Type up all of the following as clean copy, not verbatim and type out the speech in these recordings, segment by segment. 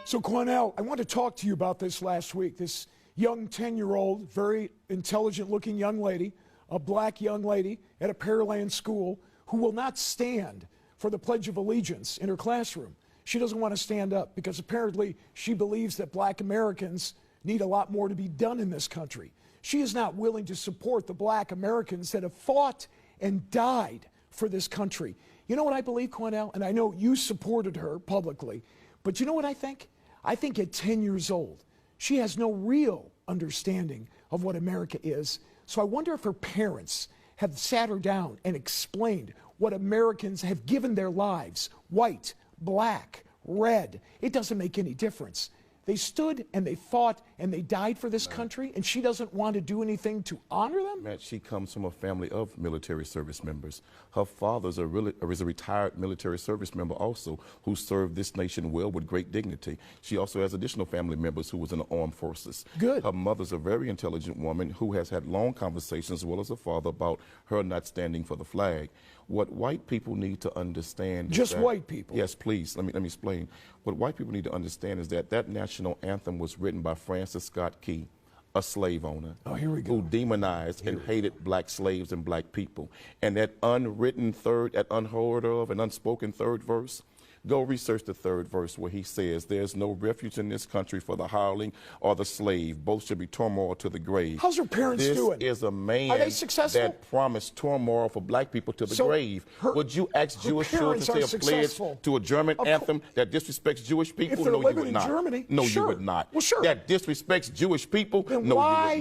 So, Cornell, I want to talk to you about this last week. This young 10-year-old, very intelligent-looking young lady, a black young lady at a Pearland school who will not stand for the Pledge of Allegiance in her classroom. She doesn't want to stand up because apparently she believes that black Americans need a lot more to be done in this country. She is not willing to support the black Americans that have fought and died for this country. You know what I believe, Cornell? And I know you supported her publicly, but you know what I think? I think at 10 years old, she has no real understanding of what America is. So I wonder if her parents have sat her down and explained what Americans have given their lives, white, black, red. It doesn't make any difference. They stood and they fought and they died for this country, and she doesn't want to do anything to honor them? Matt, she comes from a family of military service members. Her father is a retired military service member also who served this nation well with great dignity. She also has additional family members who was in the armed forces. Good. Her mother's a very intelligent woman who has had long conversations as well as her father about her not standing for the flag. What white people need to understand Just white people? Yes, please. Let me explain. What white people need to understand is that that national anthem was written by Francis Scott Key, a slave owner. Oh, here we go. Who demonized and hated black slaves and black people. And that unwritten third, that unheard of and unspoken third verse, go research the third verse where he says, "There's no refuge in this country for the hireling or the slave. Both should be turmoil to the grave." How's her parents doing? This is a man Are they successful? that promised turmoil for black people to the grave. Would you ask Jewish children to say a pledge to a German anthem that disrespects Jewish people? If they're No, living you would in not. Germany, No, sure. you would not. Well, sure. That disrespects Jewish people? Then No, why,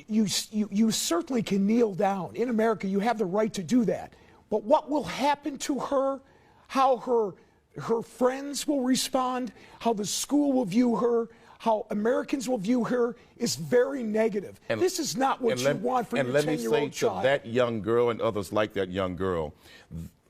you would not. You certainly can kneel down. In America, you have the right to do that. But what will happen to her, how her friends will respond, how the school will view her, how Americans will view her is very negative. And this is not what you want for your 10-year-old child. And let me say to that young girl and others like that young girl,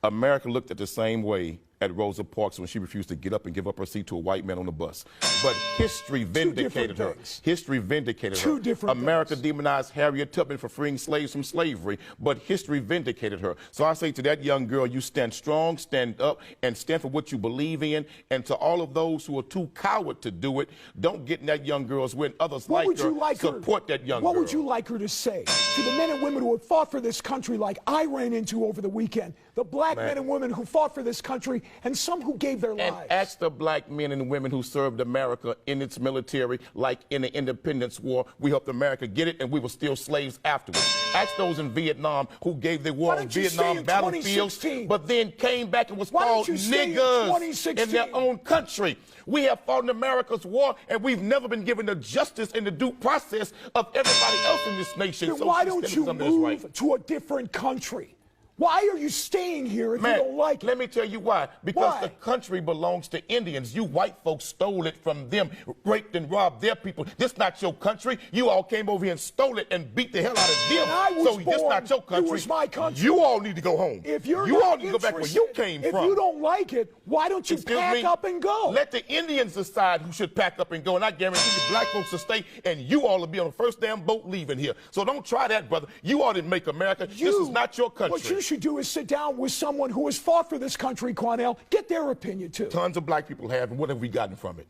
America looked at the same way at Rosa Parks when she refused to get up and give up her seat to a white man on the bus. But history vindicated her. History vindicated her. Two different America things. demonized Harriet Tubman for freeing slaves from slavery, but history vindicated her. So I say to that young girl, you stand strong, stand up, and stand for what you believe in. And to all of those who are too coward to do it, don't get in that young girl's way, and others like her, support that young girl. What would you like her to say to the men and women who have fought for this country like I ran into over the weekend, the black men and women who fought for this country, and some who gave their lives? And ask the black men and women who served America in its military, like in the Independence War. We helped America get it, and we were still slaves afterwards. Ask those in Vietnam who gave their war on Vietnam battlefields, but then came back and was called niggers in their own country. We have fought in America's war, and we've never been given the justice and the due process of everybody else in this nation. Then so why don't you move to a different country? Why are you staying here if you don't like it? Let me tell you why. Because the country belongs to Indians. You white folks stole it from them, raped and robbed their people. This not your country. You all came over here and stole it and beat the hell out of them. So this not your country. It was my country. You all need to go home. If you're you all need to go back where you came from. If you don't like it, why don't you pack up and go? Let the Indians decide who should pack up and go, and I guarantee you black folks will stay, and you all will be on the first damn boat leaving here. So don't try that, brother. You all didn't make America. This is not your country. What you should do is sit down with someone who has fought for this country, Cornell. Get their opinion, too. Tons of black people have, and what have we gotten from it?